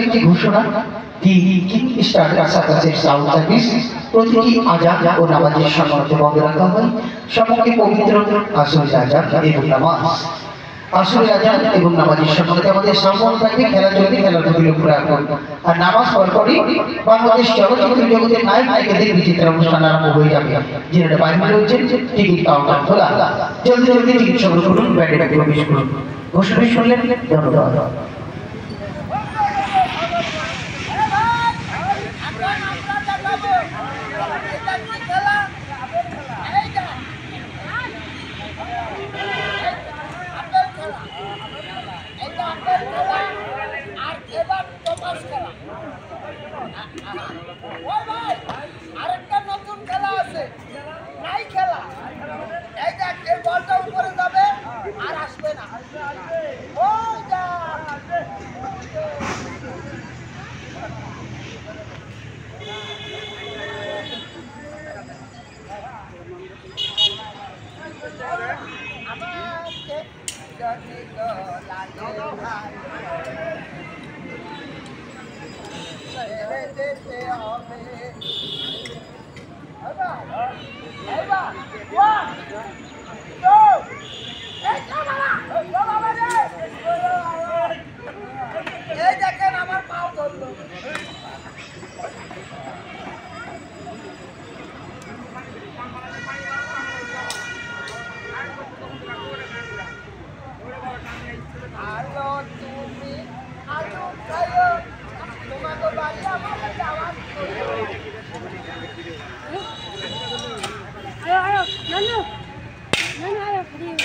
একটি ঘোষণা প্রতিটি আযান ও নামাজের সম্মানে বন্ধ রাখা হয়। সম্মুখে পবিত্র আসরের আযান এবং নামাজ। আসরের আযান এবং নামাজের সম্মানে আমাদের সামনে থাকবে খেলা চলবে, খেলার প্রতি লক্ষ্য রাখুন। আর নামাজ পরপরই বাংলাদেশ চলচ্চিত্র জগতের নায়ক নায়িকাদের বিচিত্র অনুষ্ঠান আরম্ভ হয়ে যাবে। যেটা বাইরে রয়েছে টিকিট কাউন্টার খোলা, জলদি জলদি টিকিট সংগ্রহ করুন, ব্যান্ডে প্রবেশ করুন। ঘোষণা শুনলেন, ধন্যবাদ। আরেকটা নতুন খেলা আছে, নাই খেলা। এই দেখ, এই বলটা উপরে যাবে আর আসবে না। ওই আমাকে যদি লাগে ভাই ছেড়ে যেতে হবে। এই দেখেন আমার পাও ধরল। আলো তুমি আলো খাইও, তোমাকে বাড়ি আমার যাওয়া। ayo, Nanu, ayo, pergi.